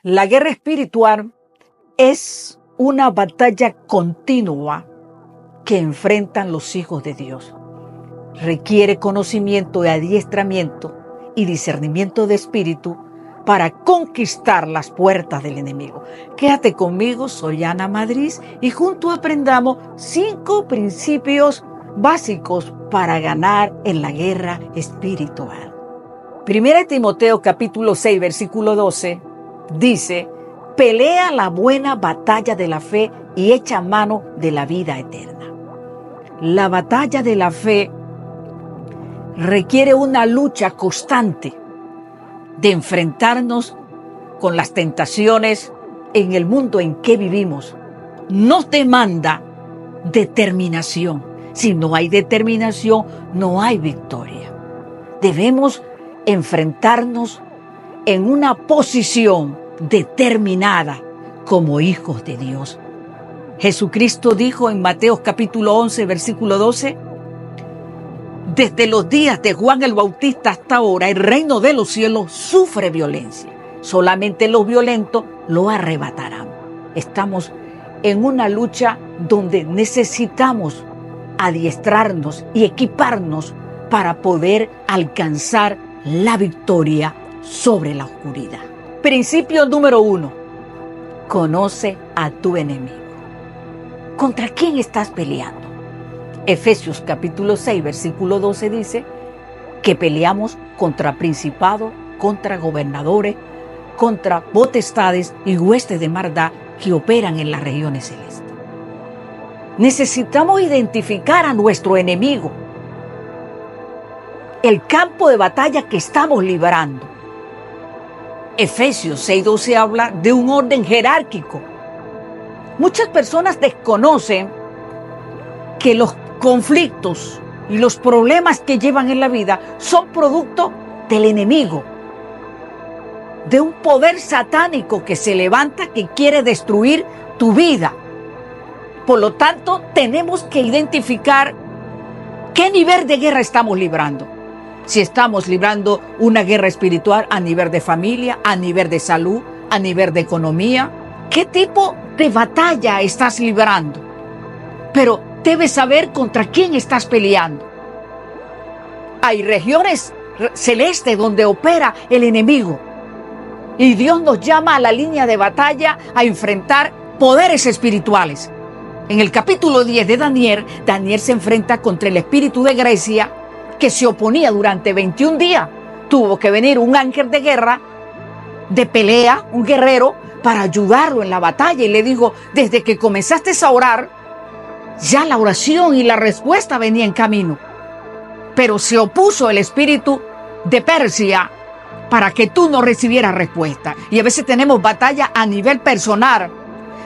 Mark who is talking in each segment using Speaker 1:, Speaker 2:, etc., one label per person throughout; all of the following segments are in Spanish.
Speaker 1: La guerra espiritual es una batalla continua que enfrentan los hijos de Dios. Requiere conocimiento de adiestramiento y discernimiento de espíritu para conquistar las puertas del enemigo. Quédate conmigo, soy Ana Madrid y juntos aprendamos 5 principios básicos para ganar en la guerra espiritual. 1 Timoteo capítulo 6, versículo 12 dice: pelea la buena batalla de la fe y echa mano de la vida eterna. La batalla de la fe requiere una lucha constante de enfrentarnos con las tentaciones en el mundo en que vivimos. Nos demanda determinación. Si no hay determinación, no hay victoria. Debemos enfrentarnos en una posición determinada como hijos de Dios. Jesucristo dijo en Mateo capítulo 11, versículo 12: desde los días de Juan el Bautista hasta ahora, el reino de los cielos sufre violencia. Solamente los violentos lo arrebatarán. Estamos en una lucha donde necesitamos adiestrarnos y equiparnos para poder alcanzar la victoria sobre la oscuridad. Principio número 1. Conoce a tu enemigo. ¿Contra quién estás peleando? Efesios capítulo 6, versículo 12 dice que peleamos contra principados, contra gobernadores, contra potestades y huestes de maldad que operan en las regiones celestes. Necesitamos identificar a nuestro enemigo, el campo de batalla que estamos librando. Efesios 6:12 habla de un orden jerárquico. Muchas personas desconocen que los conflictos y los problemas que llevan en la vida son producto del enemigo, de un poder satánico que se levanta, que quiere destruir tu vida. Por lo tanto, tenemos que identificar qué nivel de guerra estamos librando. Si estamos librando una guerra espiritual a nivel de familia, a nivel de salud, a nivel de economía, ¿qué tipo de batalla estás librando? Pero debes saber contra quién estás peleando. Hay regiones celestes donde opera el enemigo. Y Dios nos llama a la línea de batalla a enfrentar poderes espirituales. En el capítulo 10 de Daniel, Daniel se enfrenta contra el espíritu de Grecia que se oponía durante 21 días. Tuvo que venir un ángel de guerra, de pelea, un guerrero, para ayudarlo en la batalla. Y le dijo: desde que comenzaste a orar, ya la oración y la respuesta venía en camino. Pero se opuso el espíritu de Persia para que tú no recibieras respuesta. Y a veces tenemos batalla a nivel personal,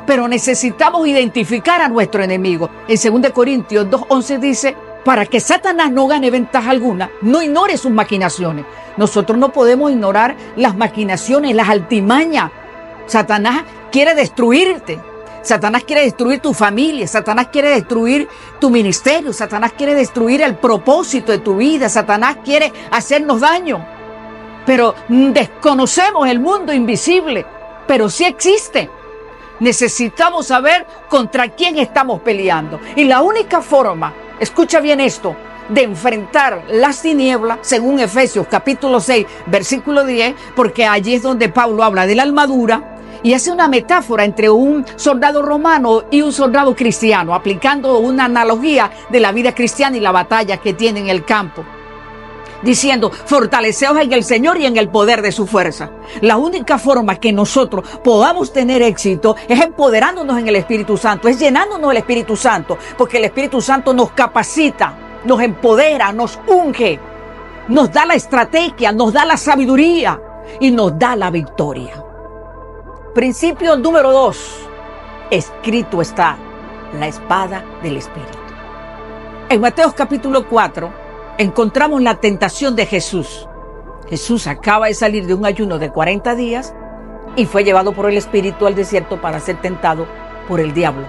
Speaker 1: pero necesitamos identificar a nuestro enemigo. En 2 Corintios 2:11 dice: para que Satanás no gane ventaja alguna, no ignore sus maquinaciones. Nosotros no podemos ignorar las maquinaciones, las altimañas. Satanás quiere destruirte. Satanás quiere destruir tu familia. Satanás quiere destruir tu ministerio. Satanás quiere destruir el propósito de tu vida. Satanás quiere hacernos daño. Pero desconocemos el mundo invisible, pero sí existe. Necesitamos saber contra quién estamos peleando. Y la única forma, escucha bien esto, de enfrentar las tinieblas, según Efesios capítulo 6, versículo 10, porque allí es donde Pablo habla de la armadura y hace una metáfora entre un soldado romano y un soldado cristiano, aplicando una analogía de la vida cristiana y la batalla que tiene en el campo, diciendo: fortaleceos en el Señor y en el poder de su fuerza. La única forma que nosotros podamos tener éxito es empoderándonos en el Espíritu Santo, es llenándonos del Espíritu Santo, porque el Espíritu Santo nos capacita, nos empodera, nos unge, nos da la estrategia, nos da la sabiduría y nos da la victoria. Principio número 2. Escrito está: la espada del Espíritu. En Mateo capítulo 4 encontramos la tentación de Jesús. Jesús acaba de salir de un ayuno de 40 días y fue llevado por el Espíritu al desierto para ser tentado por el diablo.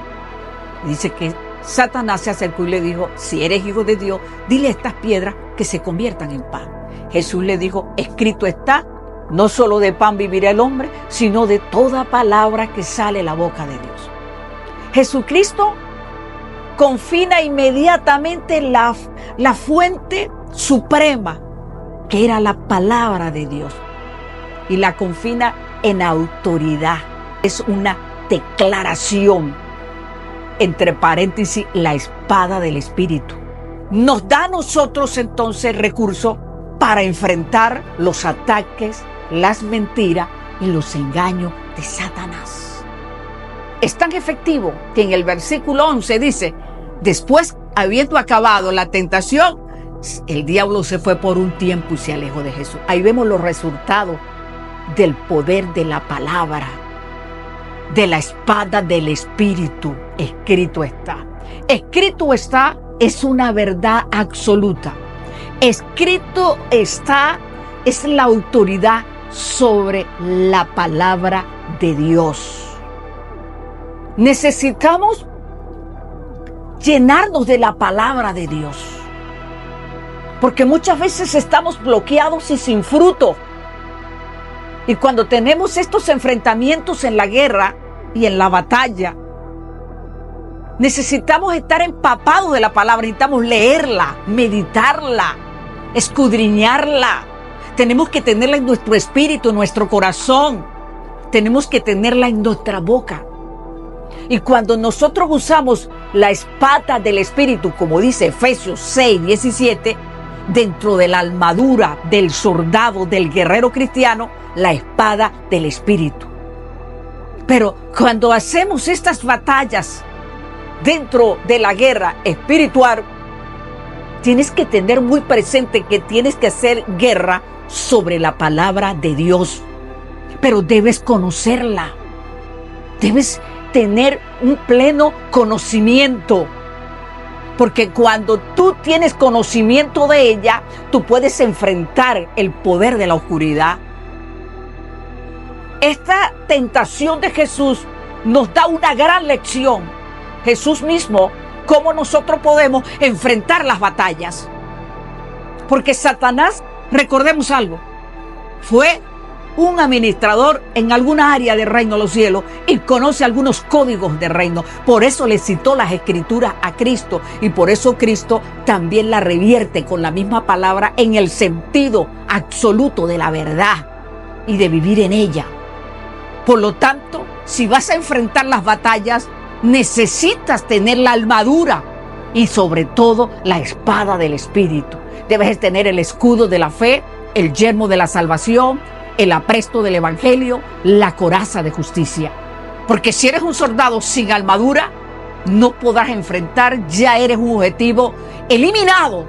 Speaker 1: Dice que Satanás se acercó y le dijo: si eres hijo de Dios, dile a estas piedras que se conviertan en pan. Jesús le dijo: escrito está, No solo de pan vivirá el hombre, sino de toda palabra que sale de la boca de Dios. Jesucristo confina inmediatamente la fuente suprema, que era la palabra de Dios, y la confina en autoridad. Es una declaración, entre paréntesis, la espada del Espíritu. Nos da a nosotros entonces recursos para enfrentar los ataques, las mentiras y los engaños de Satanás. Es tan efectivo que en el versículo 11 dice: después, habiendo acabado la tentación, el diablo se fue por un tiempo y se alejó de Jesús. Ahí vemos los resultados del poder de la palabra, de la espada del Espíritu. Escrito está. Escrito está es una verdad absoluta. Escrito está es la autoridad sobre la palabra de Dios. Necesitamos llenarnos de la palabra de Dios, porque muchas veces estamos bloqueados y sin fruto. Y cuando tenemos estos enfrentamientos en la guerra y en la batalla, necesitamos estar empapados de la palabra, necesitamos leerla, meditarla, escudriñarla. Tenemos que tenerla en nuestro espíritu, en nuestro corazón. Tenemos que tenerla en nuestra boca. Y cuando nosotros usamos la espada del Espíritu, como dice Efesios 6:17, dentro de la armadura del soldado, del guerrero cristiano, la espada del Espíritu. Pero cuando hacemos estas batallas dentro de la guerra espiritual, tienes que tener muy presente que tienes que hacer guerra sobre la palabra de Dios. Pero debes conocerla. Debes tener un pleno conocimiento. Porque cuando tú tienes conocimiento de ella, tú puedes enfrentar el poder de la oscuridad. Esta tentación de Jesús nos da una gran lección. Jesús mismo, cómo nosotros podemos enfrentar las batallas. Porque Satanás, recordemos algo, fue un administrador en alguna área del reino de los cielos y conoce algunos códigos del reino. Por eso le citó las escrituras a Cristo, y por eso Cristo también la revierte con la misma palabra en el sentido absoluto de la verdad y de vivir en ella. Por lo tanto, si vas a enfrentar las batallas, necesitas tener la armadura y sobre todo la espada del Espíritu. Debes tener el escudo de la fe, el yelmo de la salvación, el apresto del evangelio, la coraza de justicia. Porque si eres un soldado sin armadura, no podrás enfrentar, ya eres un objetivo eliminado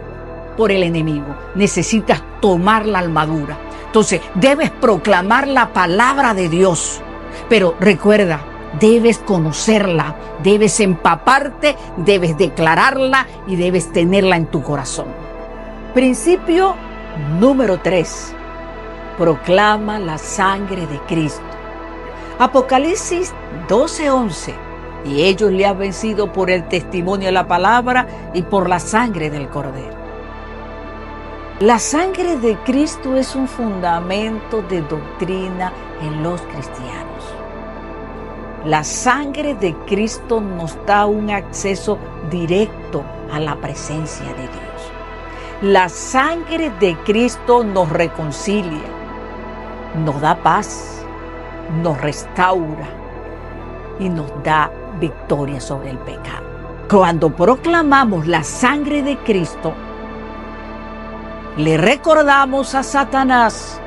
Speaker 1: por el enemigo. Necesitas tomar la armadura. Entonces, debes proclamar la palabra de Dios. Pero recuerda, debes conocerla, debes empaparte, debes declararla y debes tenerla en tu corazón. Principio número 3. Proclama la sangre de Cristo. Apocalipsis 12:11. Y ellos le han vencido por el testimonio de la palabra y por la sangre del Cordero. La sangre de Cristo es un fundamento de doctrina en los cristianos. La sangre de Cristo nos da un acceso directo a la presencia de Dios. La sangre de Cristo nos reconcilia, nos da paz, nos restaura y nos da victoria sobre el pecado. Cuando proclamamos la sangre de Cristo, le recordamos a Satanás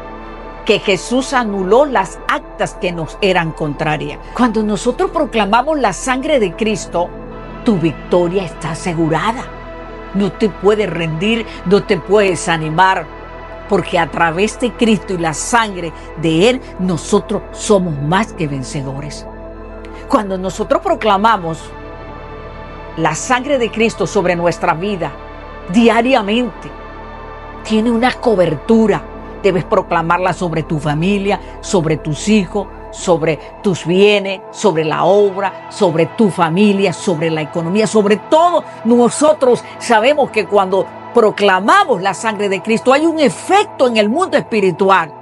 Speaker 1: que Jesús anuló las actas que nos eran contrarias. Cuando nosotros proclamamos la sangre de Cristo, tu victoria está asegurada. No te puedes rendir, no te puedes desanimar, porque a través de Cristo y la sangre de Él, nosotros somos más que vencedores. Cuando nosotros proclamamos la sangre de Cristo sobre nuestra vida diariamente, tiene una cobertura. Debes proclamarla sobre tu familia, sobre tus hijos, sobre tus bienes, sobre la obra, sobre tu familia, sobre la economía, sobre todo. Nosotros sabemos que cuando proclamamos la sangre de Cristo hay un efecto en el mundo espiritual.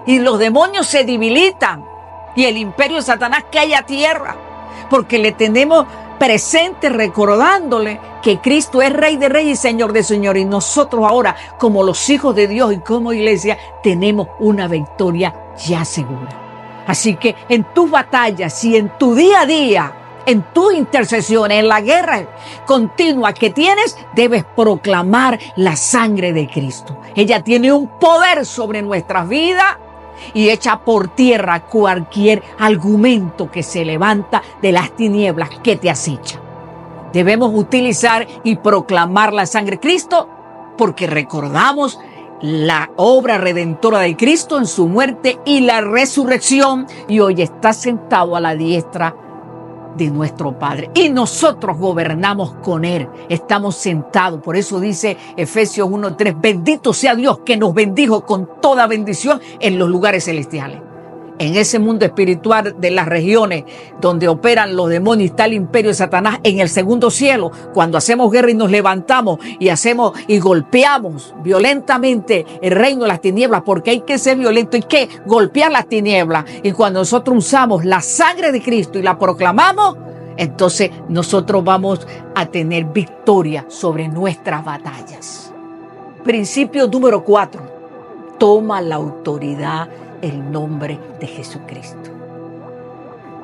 Speaker 1: y los demonios se debilitan y el imperio de Satanás cae a tierra, porque le tenemos presente recordándole que Cristo es Rey de Reyes y Señor de Señores, y nosotros ahora, como los hijos de Dios y como iglesia, tenemos una victoria ya segura. Así que en tus batallas y en tu día a día, en tus intercesiones, en la guerra continua que tienes, debes proclamar la sangre de Cristo. Ella tiene un poder sobre nuestras vidas y echa por tierra cualquier argumento que se levanta de las tinieblas que te acecha. Debemos utilizar y proclamar la sangre de Cristo porque recordamos la obra redentora de Cristo en su muerte y la resurrección, y hoy está sentado a la diestra de nuestro Padre, y nosotros gobernamos con Él, estamos sentados. Por eso dice Efesios 1:3, bendito sea Dios que nos bendijo con toda bendición en los lugares celestiales. En ese mundo espiritual de las regiones donde operan los demonios, está el imperio de Satanás en el segundo cielo. Cuando hacemos guerra y nos levantamos y golpeamos violentamente el reino de las tinieblas, porque hay que ser violento, hay que golpear las tinieblas. Y cuando nosotros usamos la sangre de Cristo y la proclamamos, entonces nosotros vamos a tener victoria sobre nuestras batallas. Principio número 4. Toma la autoridad el nombre de Jesucristo.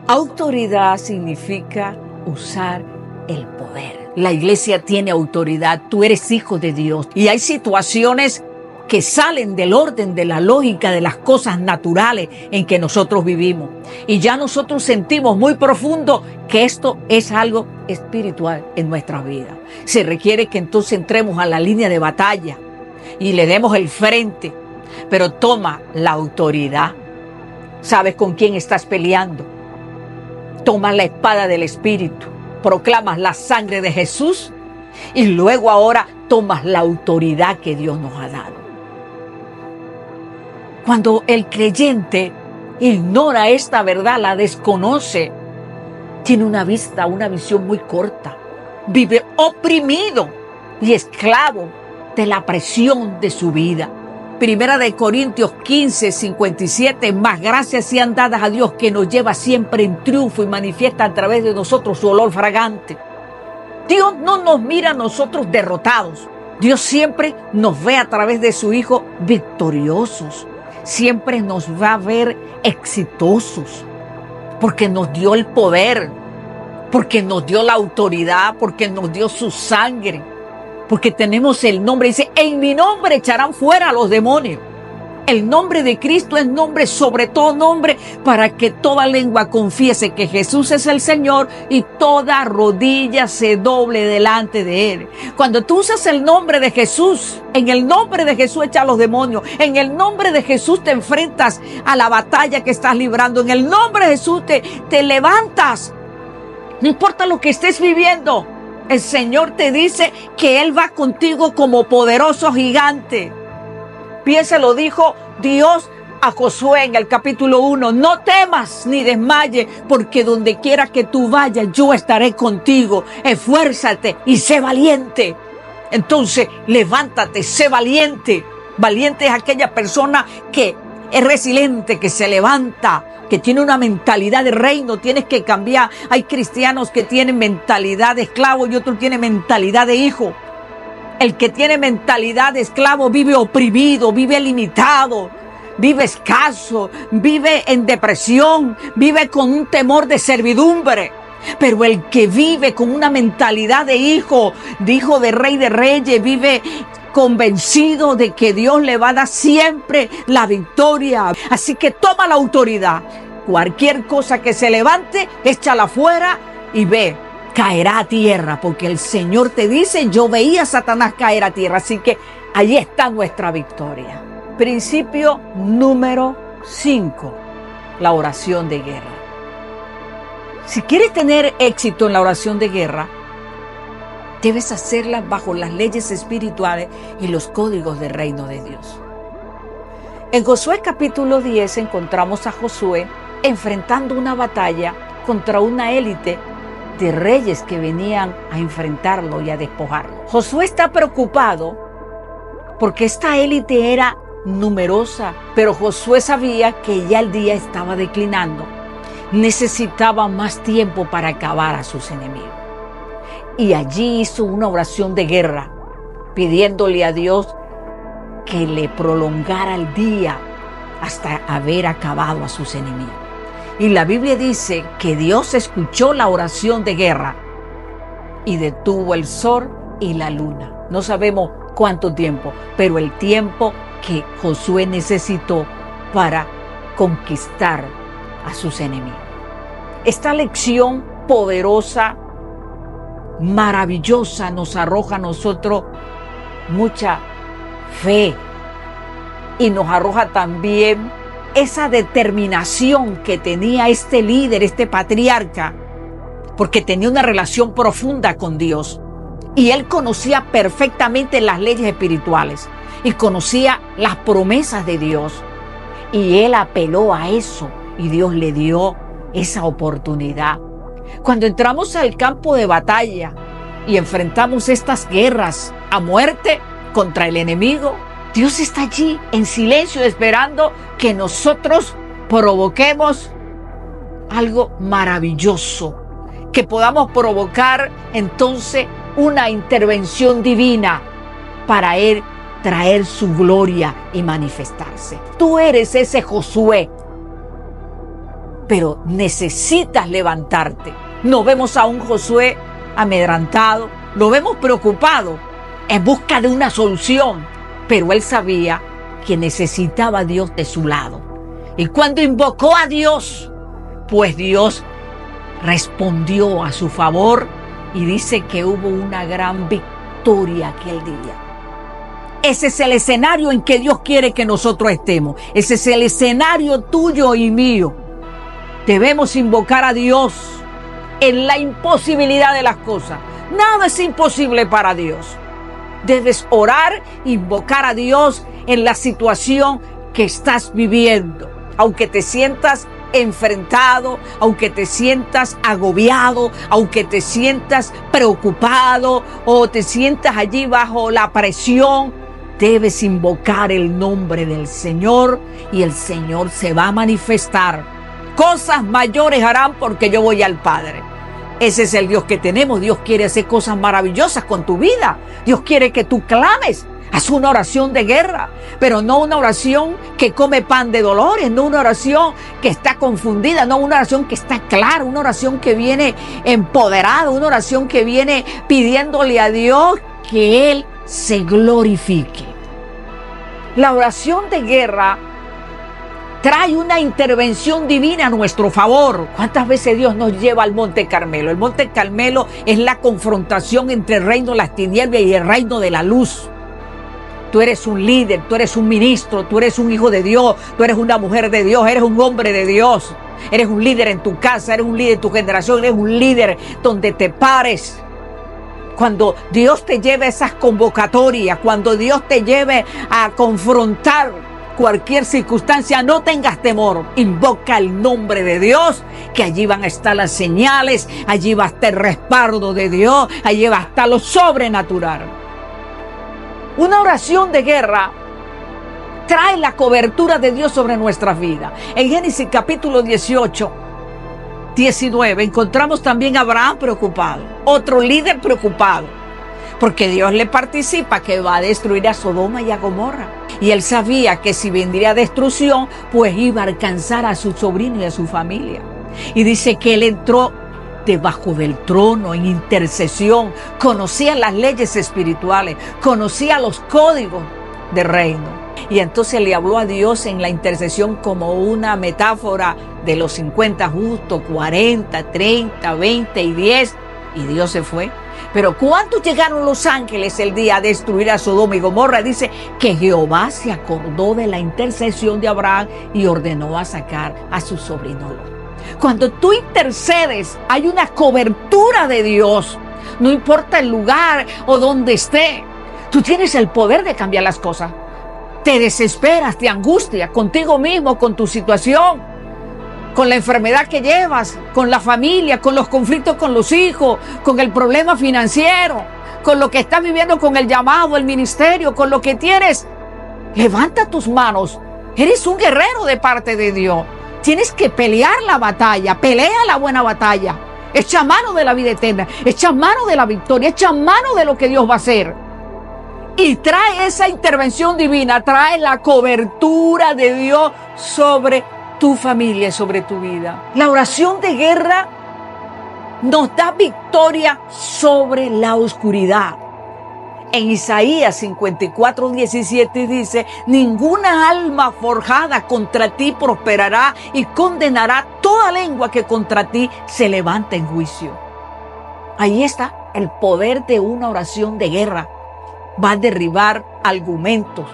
Speaker 1: Autoridad significa usar el poder. La iglesia tiene autoridad, tú eres hijo de Dios, y hay situaciones que salen del orden de la lógica de las cosas naturales en que nosotros vivimos, y ya nosotros sentimos muy profundo que esto es algo espiritual en nuestra vida. Se requiere que entonces entremos a la línea de batalla y le demos el frente. Pero toma la autoridad. ¿Sabes con quién estás peleando? Tomas la espada del Espíritu, proclamas la sangre de Jesús y luego ahora tomas la autoridad que Dios nos ha dado. Cuando el creyente ignora esta verdad, la desconoce, tiene una visión muy corta. Vive oprimido y esclavo de la presión de su vida. Primera de Corintios 15:57, más gracias sean dadas a Dios que nos lleva siempre en triunfo y manifiesta a través de nosotros su olor fragante. Dios no nos mira a nosotros derrotados. Dios siempre nos ve a través de su Hijo victoriosos. Siempre nos va a ver exitosos. Porque nos dio el poder, porque nos dio la autoridad, porque nos dio su sangre. Porque tenemos el nombre, dice, en mi nombre echarán fuera a los demonios. El nombre de Cristo es nombre, sobre todo nombre, para que toda lengua confiese que Jesús es el Señor y toda rodilla se doble delante de Él. Cuando tú usas el nombre de Jesús, en el nombre de Jesús echa a los demonios, en el nombre de Jesús te enfrentas a la batalla que estás librando, en el nombre de Jesús te levantas. No importa lo que estés viviendo. El Señor te dice que Él va contigo como poderoso gigante. Bien se lo dijo Dios a Josué en el capítulo 1. No temas ni desmayes, porque donde quiera que tú vayas, yo estaré contigo. Esfuérzate y sé valiente. Entonces, levántate, sé valiente. Valiente es aquella persona que es resiliente, que se levanta, que tiene una mentalidad de reino. Tienes que cambiar. Hay cristianos que tienen mentalidad de esclavo y otros tienen mentalidad de hijo. El que tiene mentalidad de esclavo vive oprimido, vive limitado, vive escaso, vive en depresión, vive con un temor de servidumbre. Pero el que vive con una mentalidad de hijo de rey de reyes, vive convencido de que Dios le va a dar siempre la victoria. Así que toma la autoridad. Cualquier cosa que se levante, échala fuera y ve, caerá a tierra, porque el Señor te dice, yo veía a Satanás caer a tierra. Así que ahí está nuestra victoria. Principio número 5, la oración de guerra. Si quieres tener éxito en la oración de guerra, debes hacerla bajo las leyes espirituales y los códigos del reino de Dios. En Josué capítulo 10 encontramos a Josué enfrentando una batalla contra una élite de reyes que venían a enfrentarlo y a despojarlo. Josué está preocupado porque esta élite era numerosa, pero Josué sabía que ya el día estaba declinando. Necesitaba más tiempo para acabar a sus enemigos. Y allí hizo una oración de guerra, pidiéndole a Dios que le prolongara el día hasta haber acabado a sus enemigos. Y la Biblia dice que Dios escuchó la oración de guerra y detuvo el sol y la luna. No sabemos cuánto tiempo, pero el tiempo que Josué necesitó para conquistar a sus enemigos. Esta lección poderosa, maravillosa, nos arroja a nosotros mucha fe y nos arroja también esa determinación que tenía este líder, este patriarca, porque tenía una relación profunda con Dios y él conocía perfectamente las leyes espirituales y conocía las promesas de Dios, y él apeló a eso y Dios le dio esa oportunidad. Cuando entramos al campo de batalla y enfrentamos estas guerras a muerte contra el enemigo, Dios está allí en silencio esperando que nosotros provoquemos algo maravilloso, que podamos provocar entonces una intervención divina para Él traer su gloria y manifestarse. Tú eres ese Josué, pero necesitas levantarte. No vemos a un Josué amedrantado, lo vemos preocupado en busca de una solución, pero él sabía que necesitaba a Dios de su lado. Y cuando invocó a Dios, pues Dios respondió a su favor y dice que hubo una gran victoria aquel día. Ese es el escenario en que Dios quiere que nosotros estemos. Ese es el escenario tuyo y mío. Debemos invocar a Dios en la imposibilidad de las cosas. Nada es imposible para Dios. Debes orar, invocar a Dios en la situación que estás viviendo. Aunque te sientas enfrentado, aunque te sientas agobiado, aunque te sientas preocupado o te sientas allí bajo la presión, debes invocar el nombre del Señor y el Señor se va a manifestar. Cosas mayores harán porque yo voy al Padre. Ese es el Dios que tenemos. Dios quiere hacer cosas maravillosas con tu vida. Dios quiere que tú clames. Haz una oración de guerra, pero no una oración que come pan de dolores, no una oración que está confundida, no una oración que está clara, una oración que viene empoderada, una oración que viene pidiéndole a Dios que Él se glorifique. La oración de guerra trae una intervención divina a nuestro favor. ¿Cuántas veces Dios nos lleva al Monte Carmelo? El Monte Carmelo es la confrontación entre el reino de las tinieblas y el reino de la luz. Tú eres un líder, tú eres un ministro, tú eres un hijo de Dios, tú eres una mujer de Dios, eres un hombre de Dios. Eres un líder en tu casa, eres un líder en tu generación, eres un líder donde te pares. Cuando Dios te lleve a esas convocatorias, cuando Dios te lleve a confrontar cualquier circunstancia, no tengas temor. Invoca el nombre de Dios, que allí van a estar las señales, allí va a estar el respaldo de Dios, allí va a estar lo sobrenatural. Una oración de guerra trae la cobertura de Dios sobre nuestras vidas. En Génesis capítulo 18, 19, encontramos también a Abraham preocupado, otro líder preocupado, porque Dios le participa que va a destruir a Sodoma y a Gomorra. Y él sabía que si vendría destrucción, pues iba a alcanzar a su sobrino y a su familia. Y dice que él entró debajo del trono en intercesión, conocía las leyes espirituales, conocía los códigos del reino. Y entonces le habló a Dios en la intercesión como una metáfora de los 50 justos, 40, 30, 20 y 10. Y Dios se fue. Pero cuando llegaron los ángeles el día a destruir a Sodoma y Gomorra, dice que Jehová se acordó de la intercesión de Abraham y ordenó a sacar a su sobrino Lot. Cuando tú intercedes, hay una cobertura de Dios. No importa el lugar o donde esté, tú tienes el poder de cambiar las cosas. Te desesperas, te angustias contigo mismo, con tu situación, con la enfermedad que llevas, con la familia, con los conflictos con los hijos, con el problema financiero, con lo que estás viviendo con el llamado, el ministerio, con lo que tienes Levanta tus manos. Eres un guerrero de parte de Dios. Tienes que pelear la batalla. Pelea la buena batalla. Echa mano de la vida eterna. Echa mano de la victoria. Echa mano de lo que Dios va a hacer. Y trae esa intervención divina. Trae la cobertura de Dios sobre tu familia, sobre tu vida. La oración de guerra nos da victoria sobre la oscuridad. En Isaías 54:17 dice: ninguna alma forjada contra ti prosperará, y condenará toda lengua que contra ti se levanta en juicio. Ahí está el poder de una oración de guerra. Va a derribar argumentos,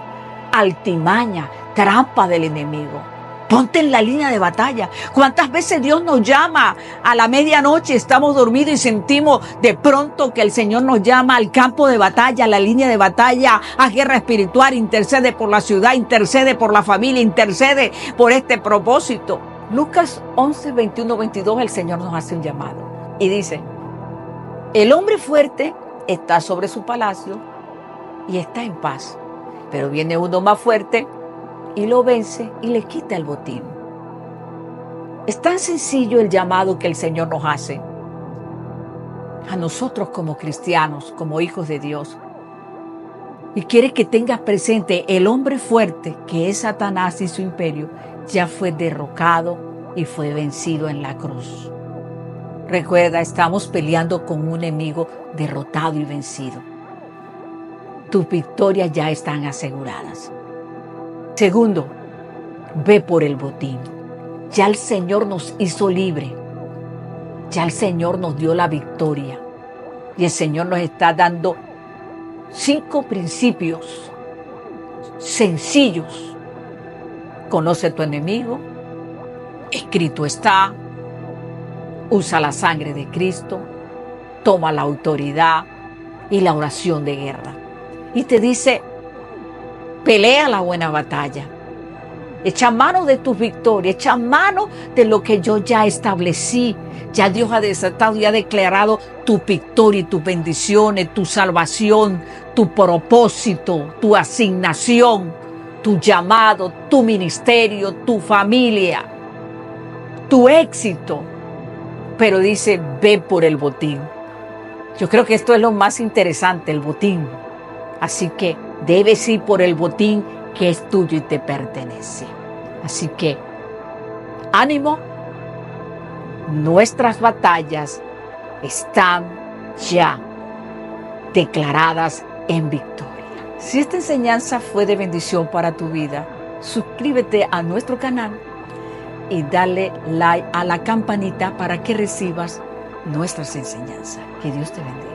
Speaker 1: altimaña, trampa del enemigo. Ponte en la línea de batalla. ¿Cuántas veces Dios nos llama a la medianoche? Estamos dormidos y sentimos de pronto que el Señor nos llama al campo de batalla, a la línea de batalla, a guerra espiritual. Intercede por la ciudad, intercede por la familia, intercede por este propósito. Lucas 11, 21, 22, el Señor nos hace un llamado y dice: el hombre fuerte está sobre su palacio y está en paz, pero viene uno más fuerte y lo vence y le quita el botín. Es tan sencillo el llamado que el Señor nos hace a nosotros como cristianos, como hijos de Dios. Y quiere que tengas presente: el hombre fuerte, que es Satanás y su imperio, ya fue derrocado y fue vencido en la cruz. Recuerda, estamos peleando con un enemigo derrotado y vencido. Tus victorias ya están aseguradas. Segundo, ve por el botín. Ya el Señor nos hizo libre. Ya el Señor nos dio la victoria. Y el Señor nos está dando 5 principios sencillos. Conoce a tu enemigo. Escrito está. Usa la sangre de Cristo. Toma la autoridad y la oración de guerra. Y te dice: pelea la buena batalla. Echa mano de tus victorias. Echa mano de lo que yo ya establecí. Ya Dios ha desatado y ha declarado tu victoria y tus bendiciones, tu salvación, tu propósito, tu asignación, tu llamado, tu ministerio, tu familia, tu éxito. Pero dice: ve por el botín. Yo creo que esto es lo más interesante, el botín. Así que debes ir por el botín que es tuyo y te pertenece. Así que, ánimo. Nuestras batallas están ya declaradas en victoria. Si esta enseñanza fue de bendición para tu vida, suscríbete a nuestro canal y dale like a la campanita para que recibas nuestras enseñanzas. Que Dios te bendiga.